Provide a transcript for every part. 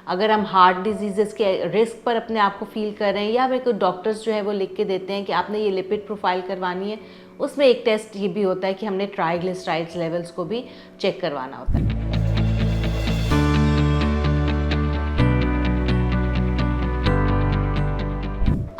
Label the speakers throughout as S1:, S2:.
S1: अगर हम heart disease के रिस्क पर अपने आप को फील कर रहे हैं, या हमें कोई डॉक्टर्स जो है वो लिख के देते हैं कि आपने ये लिपिड प्रोफाइल करवानी है, उसमें एक टेस्ट ये भी होता है कि हमने ट्राइग्लिसराइड्स लेवल्स को भी चेक करवाना होता है।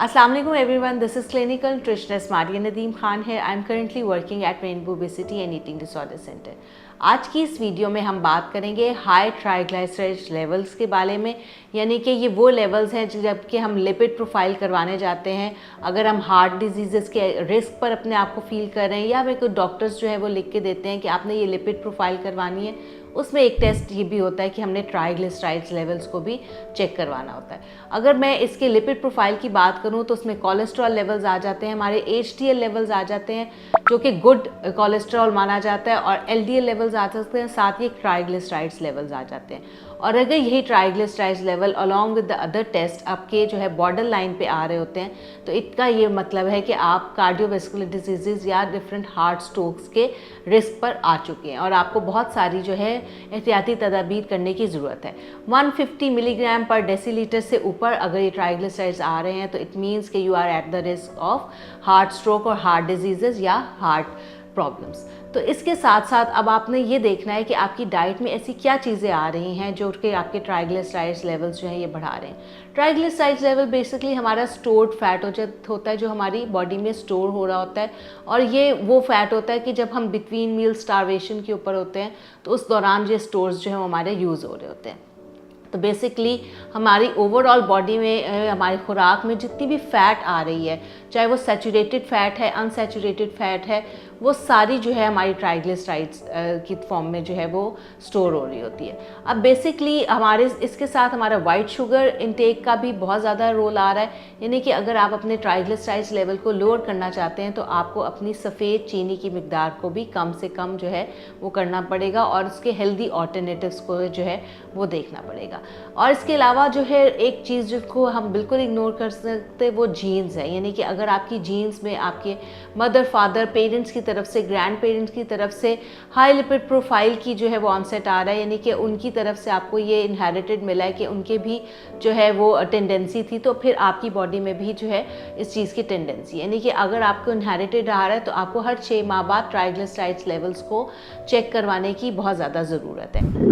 S1: Assalamualaikum everyone, this is clinical nutritionist Maria Nadeem Khan here. I am currently working at Rainbow Obesity and Eating Disorder Center. आज की इस वीडियो में हम बात करेंगे हाई ट्राइग्लिसराइड्स लेवल्स के बारे में, यानी कि ये वो लेवल्स हैं जबकि हम लिपिड प्रोफाइल करवाने जाते हैं अगर हम हार्ट डिजीज़ के रिस्क पर अपने आप को फील कर रहे हैं, या हमें कोई डॉक्टर्स जो है वो लिख के देते हैं कि आपने ये लिपिड प्रोफाइल करवानी है, उसमें एक टेस्ट ये भी होता है कि हमने ट्राइग्लिसराइड्स लेवल्स को भी चेक करवाना होता है। अगर मैं इसके लिपिड प्रोफाइल की बात करूं तो उसमें कोलेस्ट्रॉल लेवल्स आ जाते हैं, हमारे HDL लेवल्स आ जाते हैं जो कि गुड कोलेस्ट्रॉल माना जाता है, और LDL लेवल्स आ सकते हैं, साथ ही ट्राइग्लिसराइड्स लेवल्स आ जाते हैं। और अगर यही triglycerides level along with the other test आपके जो है बॉर्डर लाइन पे आ रहे होते हैं, तो इसका ये मतलब है कि आप कार्डियोवैस्कुलर डिजीज़ या डिफरेंट हार्ट स्ट्रोक्स के रिस्क पर आ चुके हैं और आपको बहुत सारी जो है एहतियाती तदाबीर करने की ज़रूरत है। 150 मिलीग्राम पर डेसीलीटर से ऊपर अगर ये ट्राइग्लिसराइड्स आ रहे हैं तो इट मीन्स कि you are at the risk of heart stroke और हार्ट डिजीज़ या हार्ट प्रॉब्लम्स। तो इसके साथ साथ अब आपने ये देखना है कि आपकी डाइट में ऐसी क्या चीज़ें आ रही हैं जो कि आपके ट्राइग्लिसराइड्स लेवल्स जो हैं ये बढ़ा रहे हैं। ट्राइग्लिसराइड्स लेवल बेसिकली हमारा स्टोर्ड फैट होता है जो हमारी बॉडी में स्टोर हो रहा होता है, और ये वो फैट होता है कि जब हम बिटवीन मील स्टारवेशन के ऊपर होते हैं तो उस दौरान ये स्टोर्स जो है हमारे यूज़ हो रहे होते हैं। तो बेसिकली हमारी ओवरऑल बॉडी में हमारी खुराक में जितनी भी फ़ैट आ रही है, चाहे वो सैचुरेटेड फ़ैट है, अनसैचुरेटेड फ़ैट है, वो सारी जो है हमारी ट्राइग्लिसराइड्स की फॉर्म में जो है वो स्टोर हो रही होती है। अब बेसिकली हमारे इसके साथ हमारा वाइट शुगर इनटेक का भी बहुत ज़्यादा रोल आ रहा है, यानी कि अगर आप अपने ट्राइग्लिसराइड्स लेवल को लोअर करना चाहते हैं तो आपको अपनी सफ़ेद चीनी की मिकदार को भी कम से कम जो है वो करना पड़ेगा, और उसके हेल्दी ऑल्टरनेटिव्स को जो है वो देखना पड़ेगा। और इसके अलावा जो है एक चीज़ जिसको हम बिल्कुल इग्नोर कर सकते वो जीन्स है, यानी कि अगर आपकी जीन्स में आपके मदर फादर पेरेंट्स की तरफ से, ग्रैंड पेरेंट्स की तरफ से हाई लिपिड प्रोफाइल की जो है वो ऑनसेट आ रहा है, यानी कि उनकी तरफ से आपको ये इनहेरिटेड मिला है कि उनके भी जो है वो टेंडेंसी थी, तो फिर आपकी बॉडी में भी जो है इस चीज़ की टेंडेंसी, यानी कि अगर आपको इनहेरिटेड आ रहा है तो आपको हर 6 माह बाद ट्राइग्लिसराइड्स लेवल्स को चेक करवाने की बहुत ज़्यादा ज़रूरत है।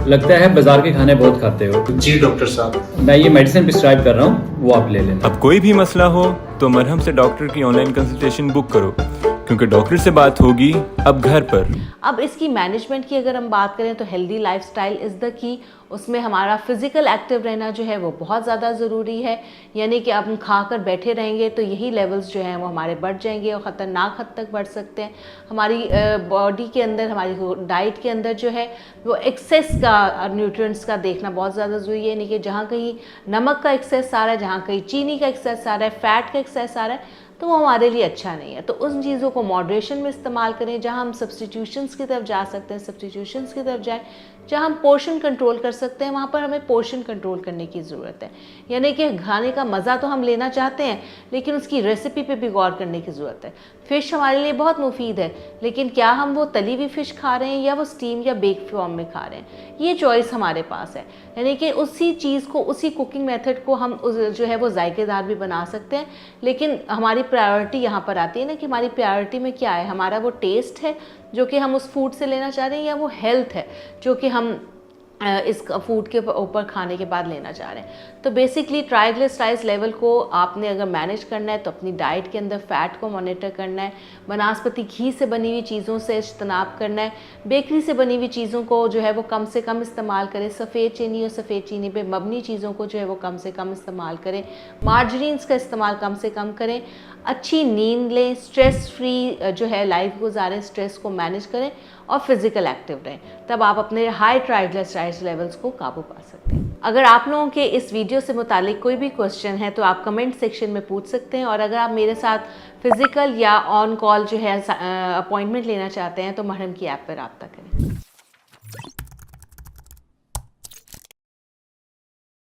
S2: लगता है बाजार के खाने बहुत खाते हो।
S3: जी डॉक्टर साहब,
S2: मैं ये मेडिसिन प्रिस्क्राइब कर रहा हूँ, वो आप ले लेना।
S4: अब कोई भी मसला हो तो मरहम से डॉक्टर की ऑनलाइन कंसल्टेशन बुक करो, क्योंकि डॉक्टर से बात होगी अब घर पर।
S1: अब इसकी मैनेजमेंट की अगर हम बात करें तो healthy lifestyle is the key. उसमें हमारा फिज़िकल एक्टिव रहना जो है वो बहुत ज़्यादा ज़रूरी है, यानी कि अब हम खा कर बैठे रहेंगे तो यही लेवल्स जो हैं वो हमारे बढ़ जाएंगे और ख़तरनाक हद तक बढ़ सकते हैं। हमारी बॉडी के अंदर, हमारी डाइट के अंदर जो है वो एक्सेस का न्यूट्रिएंट्स का देखना बहुत ज़्यादा ज़रूरी है, यानी कि जहाँ कहीं नमक का एक्सेस आ रहा है, जहाँ कहीं चीनी का एक्सेस आ रहा है, फ़ैट का एक्सेस आ रहा है, तो वो हमारे लिए अच्छा नहीं है। तो उन चीज़ों को मॉडरेशन में इस्तेमाल करें। जहाँ हम सब्स्टिट्यूशंस की तरफ जा सकते हैं सब्स्टिट्यूशंस की तरफ जाएं, जहाँ हम पोर्शन कंट्रोल कर सकते हैं वहाँ पर हमें पोर्शन कंट्रोल करने की ज़रूरत है, यानी कि खाने का मज़ा तो हम लेना चाहते हैं लेकिन उसकी रेसिपी पे भी गौर करने की ज़रूरत है। फ़िश हमारे लिए बहुत मुफीद है, लेकिन क्या हम वो तली हुई फ़िश खा रहे हैं या वो स्टीम या बेक फॉर्म में खा रहे हैं, ये चॉइस हमारे पास है। यानी कि उसी चीज़ को, उसी कुकिंग मेथड को हम जो है वो जायकेदार भी बना सकते हैं, लेकिन हमारी प्रायोरिटी यहाँ पर आती है ना कि हमारी प्रायोरिटी में क्या है, हमारा वो टेस्ट है जो कि हम उस फूड से लेना चाह रहे हैं, या वो हेल्थ है जो कि हम इस फूड के ऊपर खाने के बाद लेना चाह रहे हैं। तो बेसिकली ट्राइग्लिसराइड्स लेवल को आपने अगर मैनेज करना है तो अपनी डाइट के अंदर फ़ैट को मॉनिटर करना है, वनस्पति घी से बनी हुई चीज़ों से इज्तनाब करना है, बेकरी से बनी हुई चीज़ों को जो है वो कम से कम इस्तेमाल करें, सफ़ेद चीनी और सफ़ेद चीनी पे मबनी चीज़ों को जो है वो कम से कम इस्तेमाल करें, मार्जरीन्स का इस्तेमाल कम से कम करें, अच्छी नींद लें, स्ट्रेस फ्री जो है लाइफ गुजारें, स्ट्रेस को मैनेज करें और फिज़िकल एक्टिव रहें, तब आप अपने हाई ट्राइग्लिसराइड्स लेवल्स को काबू पा सकते हैं। अगर आप लोगों के इस वीडियो से मुतालिक कोई भी क्वेश्चन है तो आप कमेंट सेक्शन में पूछ सकते हैं, और अगर आप मेरे साथ फिज़िकल या ऑन कॉल जो है अपॉइंटमेंट लेना चाहते हैं तो महरम की ऐप पर रब्ता करें।